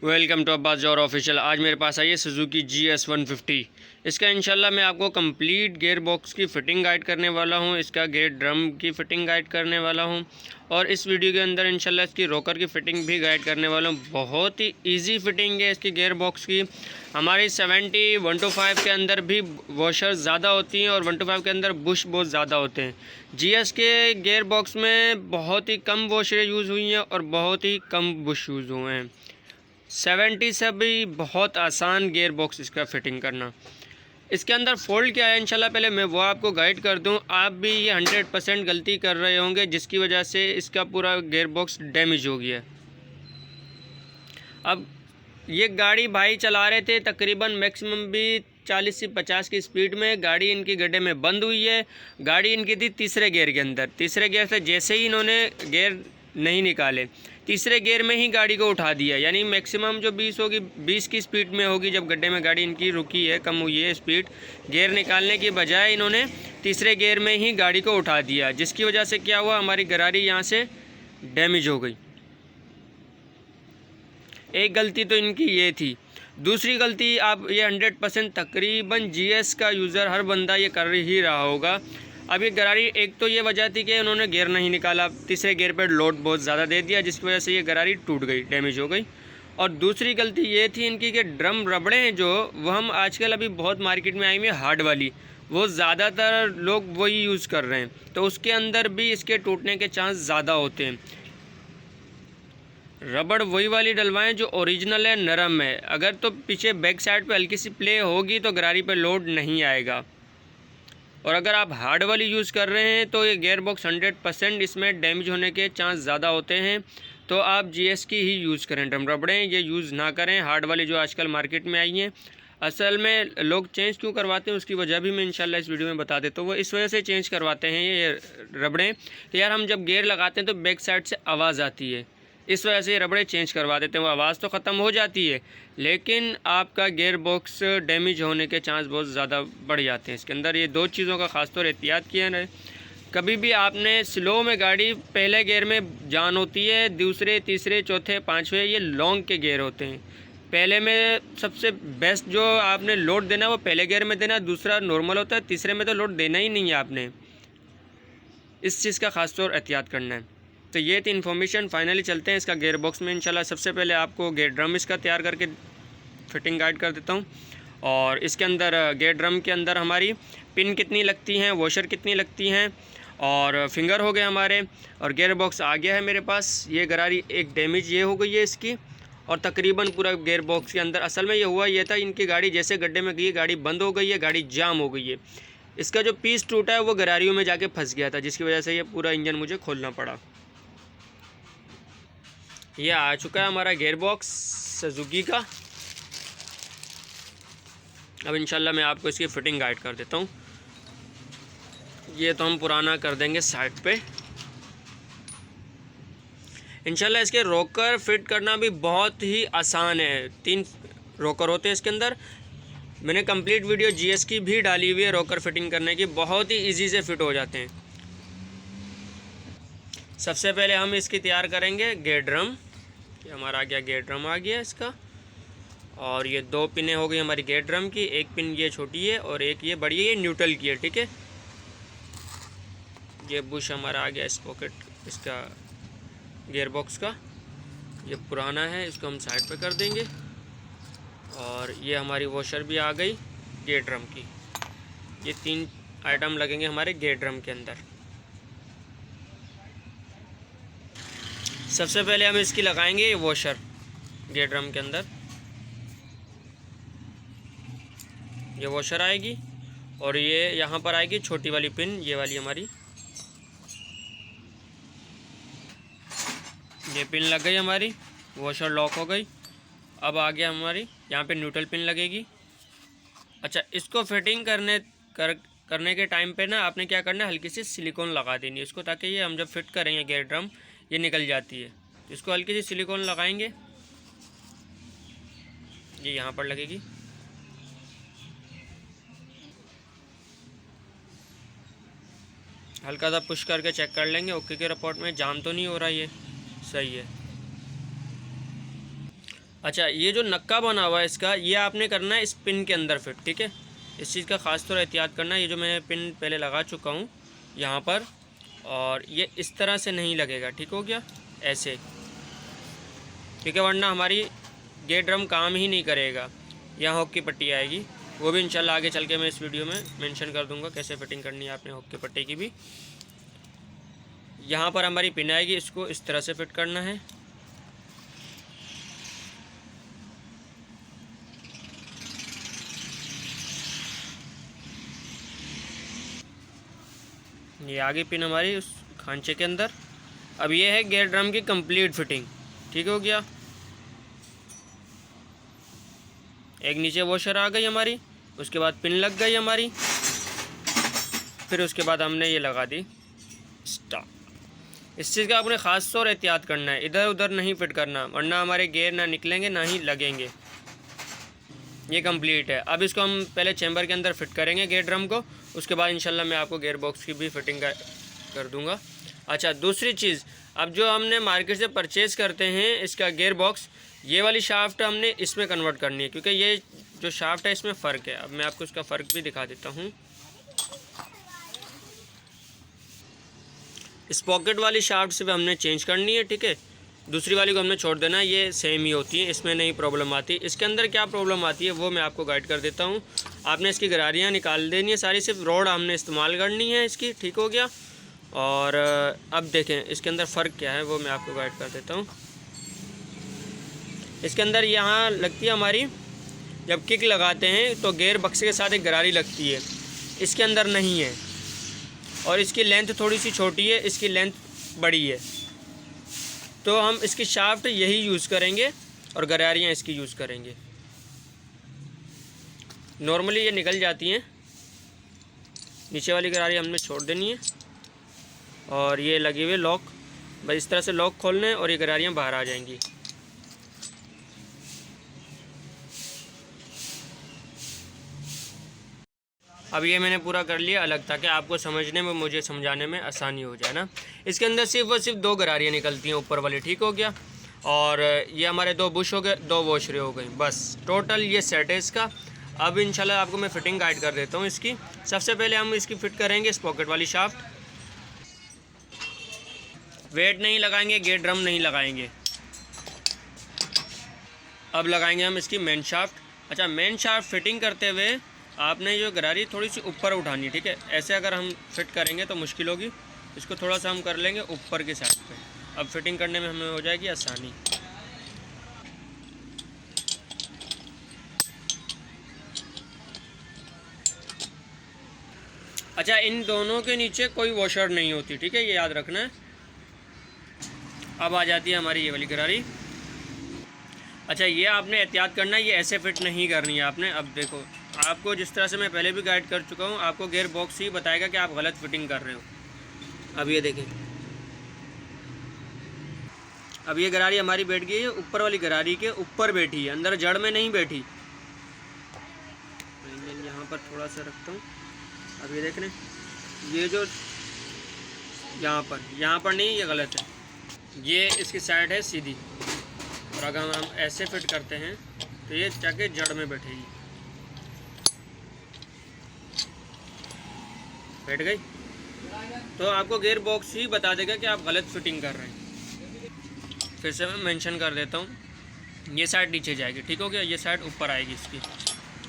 Welcome to Abbas Johar official. आज मेरे पास आई है सुजुकी GS150। इसका इंशाल्लाह मैं आपको कंप्लीट गियर बॉक्स की फ़िटिंग गाइड करने वाला हूं, इसका गियर ड्रम की फ़िटिंग गाइड करने वाला हूं और इस वीडियो के अंदर इंशाल्लाह इसकी रोकर की फ़िटिंग भी गाइड करने वाला हूं। बहुत ही इजी फ़िटिंग है इसकी गियर बॉक्स की। हमारी 70 125 के अंदर भी वॉशर ज़्यादा होती हैं और 125 के अंदर बुश बहुत ज़्यादा होते हैं। GS के गियर बॉक्स में बहुत ही कम वॉशरें यूज़ हुई हैं और बहुत ही कम बुश यूज़ हुए हैं। 70 से भी बहुत आसान गियर बॉक्स इसका फ़िटिंग करना। इसके अंदर फ़ोल्ड क्या है इंशाल्लाह पहले मैं वो आपको गाइड कर दूं। आप भी ये 100% गलती कर रहे होंगे जिसकी वजह से इसका पूरा गियर बॉक्स डैमेज हो गया। अब ये गाड़ी भाई चला रहे थे तकरीबन मैक्सिमम भी 40 से 50 की स्पीड में। गाड़ी इनकी गड्ढे में बंद हुई है। गाड़ी इनकी थी तीसरे गियर के अंदर। तीसरे गियर से जैसे ही इन्होंने गियर नहीं निकाले, तीसरे गियर में ही गाड़ी को उठा दिया। यानी मैक्सिमम जो 20 होगी, 20 की स्पीड में होगी जब गड्ढे में गाड़ी इनकी रुकी है, कम हुई है स्पीड। गियर निकालने की बजाय इन्होंने तीसरे गियर में ही गाड़ी को उठा दिया, जिसकी वजह से क्या हुआ, हमारी गरारी यहाँ से डैमेज हो गई। एक गलती तो इनकी ये थी। दूसरी गलती, आप ये 100% तकरीबन GS का यूज़र हर बंदा ये कर ही रहा होगा। अब ये गरारी, एक तो ये वजह थी कि उन्होंने गियर नहीं निकाला, तीसरे गियर पर लोड बहुत ज़्यादा दे दिया जिसकी वजह से ये गरारी टूट गई, डैमेज हो गई। और दूसरी गलती ये थी इनकी कि ड्रम रबड़े हैं जो वो हम आजकल अभी बहुत मार्केट में आई हुई है हार्ड वाली, वो ज़्यादातर लोग वही यूज़ कर रहे हैं, तो उसके अंदर भी इसके टूटने के चांस ज़्यादा होते हैं। रबड़ वही वाली डलवाएं जो ओरिजिनल है, नरम है। अगर तो पीछे बैक साइड पे हल्की सी प्ले होगी तो गरारी पे लोड नहीं आएगा। और अगर आप हार्ड वाली यूज़ कर रहे हैं तो ये गियर बॉक्स 100% इसमें डैमेज होने के चांस ज़्यादा होते हैं। तो आप GS की ही यूज़ करें, ड्रम रबड़ें ये यूज़ ना करें, हार्ड वाली जो आजकल मार्केट में आई हैं। असल में लोग चेंज क्यों करवाते हैं उसकी वजह भी मैं इंशाल्लाह इस वीडियो में बता देता हूँ। वो इस वजह से चेंज करवाते हैं ये रबड़ें कि यार हम जब गियर लगाते हैं तो बैक साइड से आवाज़ आती है, इस वजह से ये रबड़े चेंज करवा देते हैं। वो आवाज़ तो ख़त्म हो जाती है लेकिन आपका गियर बॉक्स डैमेज होने के चांस बहुत ज़्यादा बढ़ जाते हैं। इसके अंदर ये दो चीज़ों का ख़ासतौर एहतियात किया है। कभी भी आपने स्लो में गाड़ी, पहले गियर में जान होती है, दूसरे तीसरे चौथे पाँचवें ये लॉन्ग के गियर होते हैं। पहले में सबसे बेस्ट जो आपने लोड देना है वो पहले गियर में देना, दूसरा नॉर्मल होता है, तीसरे में तो लोड देना ही नहीं है आपने। इस चीज़ का ख़ासतौर एहतियात करना है। तो ये थी इन्फॉर्मेशन। फाइनली चलते हैं इसका गियर बॉक्स में इंशाल्लाह। सबसे पहले आपको गियर ड्रम इसका तैयार करके फिटिंग गाइड कर देता हूँ। और इसके अंदर गियर ड्रम के अंदर हमारी पिन कितनी लगती हैं, वॉशर कितनी लगती हैं और फिंगर हो गए हमारे, और गियर बॉक्स आ गया है मेरे पास। ये गरारी एक डैमेज ये हो गई है इसकी, और तकरीबन पूरा गियर बॉक्स के अंदर असल में ये हुआ ये था, इनकी गाड़ी जैसे गड्ढे में गई, गाड़ी बंद हो गई है, गाड़ी जाम हो गई है। इसका जो पीस टूटा है वो गरारियों में जाके फंस गया था जिसकी वजह से ये पूरा इंजन मुझे खोलना पड़ा। ये आ चुका है हमारा गियर बॉक्स सुजुकी का। अब इंशाल्लाह मैं आपको इसकी फ़िटिंग गाइड कर देता हूँ। ये तो हम पुराना कर देंगे साइड पे। इंशाल्लाह इसके रोकर फिट करना भी बहुत ही आसान है। 3 रोकर होते हैं इसके अंदर। मैंने कंप्लीट वीडियो GS की भी डाली हुई है रोकर फिटिंग करने की, बहुत ही इजी से फिट हो जाते हैं। सबसे पहले हम इसकी तैयार करेंगे गियर ड्रम। ये हमारा आ गया, गियर ड्रम आ गया इसका। और ये 2 पिनें हो गई हमारी गियर ड्रम की। एक पिन ये छोटी है और एक ये बड़ी है, ये न्यूट्रल की है, ठीक है। ये बुश हमारा आ गया इस पॉकेट इसका गियर बॉक्स का। ये पुराना है, इसको हम साइड पे कर देंगे। और ये हमारी वॉशर भी आ गई गियर ड्रम की। ये 3 आइटम लगेंगे हमारे गियर ड्रम के अंदर। सबसे पहले हम इसकी लगाएंगे ये वॉशर गियर ड्रम के अंदर। ये वॉशर आएगी और ये यहाँ पर आएगी छोटी वाली पिन, ये वाली हमारी। ये पिन लग गई हमारी, वॉशर लॉक हो गई। अब आ गया हमारी यहाँ पे न्यूट्रल पिन लगेगी। अच्छा, इसको फिटिंग करने के टाइम पे ना आपने क्या करना है, हल्की सी सिलिकॉन लगा देनी है इसको, ताकि ये हम जब फिट करेंगे गियर ड्रम ये निकल जाती है। इसको हल्की सी सिलिकॉन लगाएंगे, ये यहाँ पर लगेगी। हल्का सा पुश करके चेक कर लेंगे ओके के रिपोर्ट में, जाम तो नहीं हो रहा, ये सही है। अच्छा, ये जो नक्का बना हुआ है इसका, ये आपने करना है इस पिन के अंदर फिट, ठीक है। इस चीज़ का ख़ास तौर एहतियात करना है। ये जो मैंने पिन पहले लगा चुका हूँ यहाँ पर, और ये इस तरह से नहीं लगेगा, ठीक हो गया, ऐसे, ठीक है, वरना हमारी गेट ड्रम काम ही नहीं करेगा। यहाँ हुक की पट्टी आएगी, वो भी इंशाल्लाह आगे चल के मैं इस वीडियो में मेंशन कर दूंगा कैसे फिटिंग करनी है आपने हुक की पट्टी की भी। यहाँ पर हमारी पिन आएगी, इसको इस तरह से फिट करना है। ये आगे पिन हमारी उस खांचे के अंदर। अब ये है गेयर ड्रम की कंप्लीट फिटिंग, ठीक हो गया। एक नीचे वॉशर आ गई हमारी, उसके बाद पिन लग गई हमारी, फिर उसके बाद हमने ये लगा दी स्टॉप। इस चीज़ का आपने ख़ास तौर एहतियात करना है, इधर उधर नहीं फिट करना, वरना हमारे गेयर ना निकलेंगे ना ही लगेंगे। ये कंप्लीट है। अब इसको हम पहले चैम्बर के अंदर फिट करेंगे गेयर ड्रम को, उसके बाद इंशाल्लाह मैं आपको गेयर बॉक्स की भी फिटिंग कर दूंगा। अच्छा, दूसरी चीज़, अब जो हमने मार्केट से परचेज़ करते हैं इसका गेयर बॉक्स, ये वाली शाफ्ट हमने इसमें कन्वर्ट करनी है, क्योंकि ये जो शाफ्ट है इसमें फ़र्क है। अब मैं आपको इसका फ़र्क भी दिखा देता हूँ। इस पॉकेट वाली शाफ्ट से भी हमने चेंज करनी है, ठीक है। दूसरी वाली को हमने छोड़ देना है, ये सेम ही होती है, इसमें नहीं प्रॉब्लम आती। इसके अंदर क्या प्रॉब्लम आती है वो मैं आपको गाइड कर देता हूँ। आपने इसकी गरारियाँ निकाल देनी है सारी, सिर्फ रोड हमने इस्तेमाल करनी है इसकी, ठीक हो गया। और अब देखें इसके अंदर फ़र्क क्या है वो मैं आपको गाइड कर देता हूँ। इसके अंदर यहाँ लगती है हमारी, जब किक लगाते हैं तो गेयर बक्से के साथ एक गरारी लगती है, इसके अंदर नहीं है। और इसकी लेंथ थोड़ी सी छोटी है, इसकी लेंथ बड़ी है, तो हम इसकी शाफ्ट यही यूज़ करेंगे और गरारियाँ इसकी यूज़ करेंगे। नॉर्मली ये निकल जाती हैं, नीचे वाली गरारी हमने छोड़ देनी है। और ये लगे हुए लॉक, बस इस तरह से लॉक खोलने और ये गरारियाँ बाहर आ जाएंगी। अब ये मैंने पूरा कर लिया अलग, ताकि आपको समझने में, मुझे समझाने में आसानी हो जाए ना। इसके अंदर सिर्फ और सिर्फ 2 गरारियाँ निकलती हैं ऊपर वाली, ठीक हो गया। और ये हमारे 2 बुश हो गए, 2 वॉशरे हो गई, बस टोटल ये सेट है इसका। अब इंशाल्लाह आपको मैं फ़िटिंग गाइड कर देता हूँ इसकी। सबसे पहले हम इसकी फ़िट करेंगे इस पॉकेट वाली शाफ्ट। वेट नहीं लगाएंगे, गेयर ड्रम नहीं लगाएंगे। अब लगाएंगे हम इसकी मेन शाफ्ट। अच्छा, मेन शाफ्ट फिटिंग करते हुए आपने जो गरारी थोड़ी सी ऊपर उठानी है, ठीक है। ऐसे अगर हम फिट करेंगे तो मुश्किल होगी, इसको थोड़ा सा हम कर लेंगे ऊपर की साइड पे। अब फिटिंग करने में हमें हो जाएगी आसानी। अच्छा, इन दोनों के नीचे कोई वॉशर नहीं होती, ठीक है, ये याद रखना है। अब आ जाती है हमारी ये वाली गरारी। अच्छा, ये आपने एहतियात करना है, ये ऐसे फिट नहीं करनी है आपने। अब देखो, आपको जिस तरह से मैं पहले भी गाइड कर चुका हूँ, आपको गेयर बॉक्स ही बताएगा कि आप गलत फिटिंग कर रहे हो। अब ये देखें, अब ये गरारी हमारी बैठ गई है, ऊपर वाली गरारी के ऊपर बैठी है, अंदर जड़ में नहीं बैठी। यहाँ पर थोड़ा सा रखता हूँ। अब ये देख रहे हैं, ये जो यहाँ पर नहीं, ये गलत है, ये इसकी साइड है सीधी। और अगर हम ऐसे फिट करते हैं तो ये जाके जड़ में बैठेगी। बैठ गई तो आपको गेयर बॉक्स ही बता देगा कि आप गलत फिटिंग कर रहे हैं। फिर से मैं मेंशन कर देता हूँ, ये साइड नीचे जाएगी, ठीक हो गया, ये साइड ऊपर आएगी इसकी,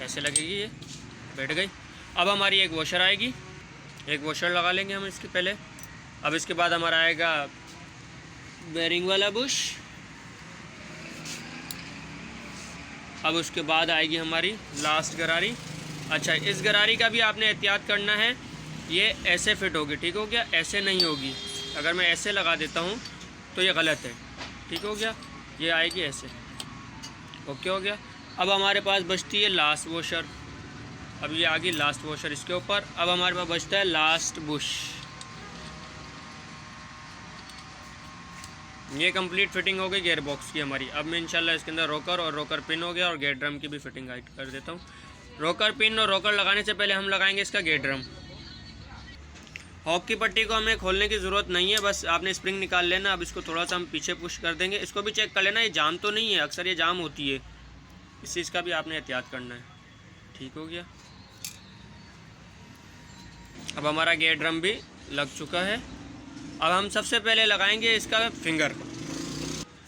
ऐसे लगेगी, ये बैठ गई। अब हमारी एक वॉशर आएगी, एक वॉशर लगा लेंगे हम इसके पहले। अब इसके बाद हमारा आएगा बेरिंग वाला बुश। अब उसके बाद आएगी हमारी लास्ट गरारी। अच्छा, इस गरारी का भी आपने एहतियात करना है, ये ऐसे फिट होगी, ठीक हो गया, ऐसे नहीं होगी। अगर मैं ऐसे लगा देता हूँ तो ये गलत है, ठीक हो गया, ये आएगी ऐसे, ओके हो गया। अब हमारे पास बचती है लास्ट वॉशर। अब ये आ गई लास्ट वॉशर इसके ऊपर। अब हमारे पास बचता है लास्ट बुश। ये कंप्लीट फिटिंग हो गई गेयर बॉक्स की हमारी। अब मैं इंशाल्लाह इसके अंदर रोकर और रोकर पिन हो गया, और गेयर ड्रम की भी फिटिंग गाइड कर देता हूँ। रोकर पिन और रोकर लगाने से पहले हम लगाएंगे इसका गेयर ड्रम। हॉक की पट्टी को हमें खोलने की ज़रूरत नहीं है, बस आपने स्प्रिंग निकाल लेना। अब इसको थोड़ा सा हम पीछे पुश कर देंगे। इसको भी चेक कर लेना ये जाम तो नहीं है, अक्सर ये जाम होती है, इस चीज़ का भी आपने एहतियात करना है। ठीक हो गया। अब हमारा गियर ड्रम भी लग चुका है। अब हम सबसे पहले लगाएंगे इसका फिंगर।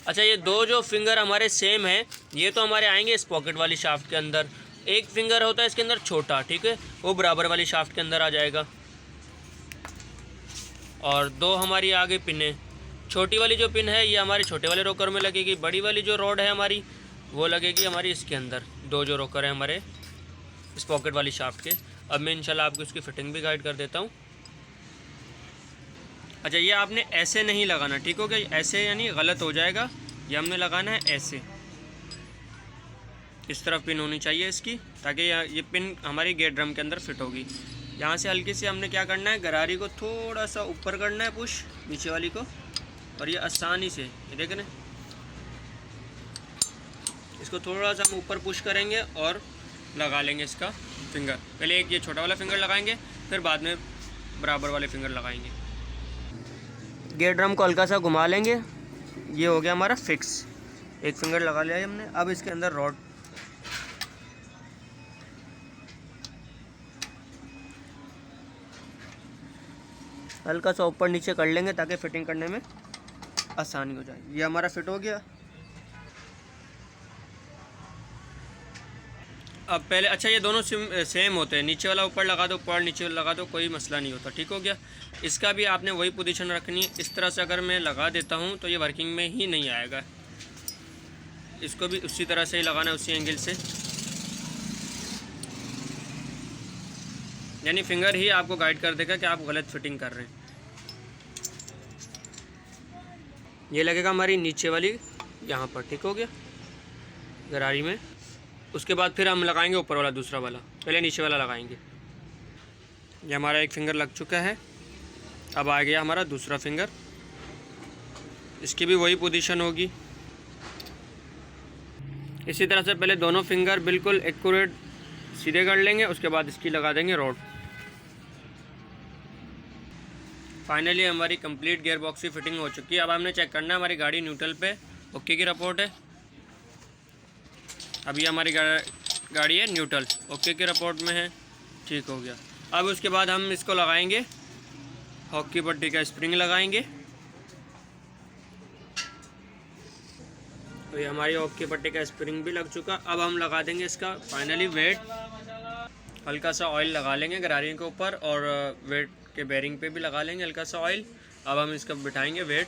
अच्छा, ये दो जो फिंगर हमारे सेम है, ये तो हमारे आएंगे इस पॉकेट वाली शाफ्ट के अंदर। एक फिंगर होता है इसके अंदर छोटा, ठीक है, वो बराबर वाली शाफ्ट के अंदर आ जाएगा। और दो हमारी आगे पिने, छोटी वाली जो पिन है ये हमारे छोटे वाले रोकर में लगेगी, बड़ी वाली जो रॉड है हमारी वो लगेगी हमारी इसके अंदर। दो जो रोकर है हमारे इस पॉकेट वाली शाफ्ट के। अब मैं इंशाल्लाह आपको इसकी फ़िटिंग भी गाइड कर देता हूँ। अच्छा, ये आपने ऐसे नहीं लगाना, ठीक हो गया, ऐसे यानी गलत हो जाएगा। ये हमने लगाना है ऐसे, इस तरफ पिन होनी चाहिए इसकी, ताकि ये पिन हमारी गेट ड्रम के अंदर फिट होगी। यहाँ से हल्की सी हमने क्या करना है, गरारी को थोड़ा सा ऊपर करना है, पुश नीचे वाली को, और ये आसानी से ये देख रहे हैं, इसको थोड़ा सा हम ऊपर पुश करेंगे और लगा लेंगे इसका फिंगर। पहले एक ये छोटा वाला फिंगर लगाएंगे, फिर बाद में बराबर वाले फिंगर लगाएंगे। गेट ड्रम को हल्का सा घुमा लेंगे, ये हो गया हमारा फिक्स। एक फिंगर लगा लिया है हमने। अब इसके अंदर रॉड हल्का सा ऊपर नीचे कर लेंगे ताकि फिटिंग करने में आसानी हो जाए। ये हमारा फिट हो गया। अब पहले, अच्छा ये दोनों सेम होते हैं, नीचे वाला ऊपर लगा दो, ऊपर नीचे लगा दो, कोई मसला नहीं होता। ठीक हो गया। इसका भी आपने वही पोजीशन रखनी है। इस तरह से अगर मैं लगा देता हूँ तो ये वर्किंग में ही नहीं आएगा। इसको भी उसी तरह से ही लगाना है, उसी एंगल से, यानी फिंगर ही आपको गाइड कर देगा कि आप गलत फिटिंग कर रहे हैं। ये लगेगा हमारी नीचे वाली यहाँ पर। ठीक हो गया, गरारी में। उसके बाद फिर हम लगाएंगे ऊपर वाला दूसरा वाला, पहले नीचे वाला लगाएंगे। ये हमारा एक फिंगर लग चुका है। अब आ गया हमारा दूसरा फिंगर, इसकी भी वही पोजीशन होगी। इसी तरह से पहले दोनों फिंगर बिल्कुल एक्यूरेट सीधे कर लेंगे, उसके बाद इसकी लगा देंगे रॉड। फाइनली हमारी कंप्लीट गियर बॉक्स की फिटिंग हो चुकी है। अब हमने चेक करना है हमारी गाड़ी न्यूट्रल पे ओके की रिपोर्ट है। अभी हमारी गाड़ी है न्यूट्रल, ओके की रिपोर्ट में है। ठीक हो गया। अब उसके बाद हम इसको लगाएंगे, हॉक की पट्टी का स्प्रिंग लगाएंगे। तो ये हमारी हॉक की पट्टी का स्प्रिंग भी लग चुका। अब हम लगा देंगे इसका फाइनली वेट। हल्का सा ऑयल लगा लेंगे गरारी के ऊपर, और वेट के बेरिंग पे भी लगा लेंगे हल्का सा ऑयल। अब हम इसका बिठाएंगे वेट।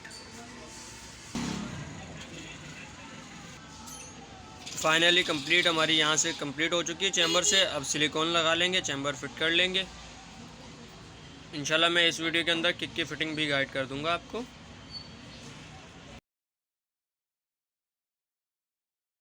फाइनली कंप्लीट हमारी यहाँ से कंप्लीट हो चुकी है चैम्बर से। अब सिलिकॉन लगा लेंगे, चैम्बर फिट कर लेंगे। इंशाल्लाह मैं इस वीडियो के अंदर किक की फिटिंग भी गाइड कर दूंगा आपको।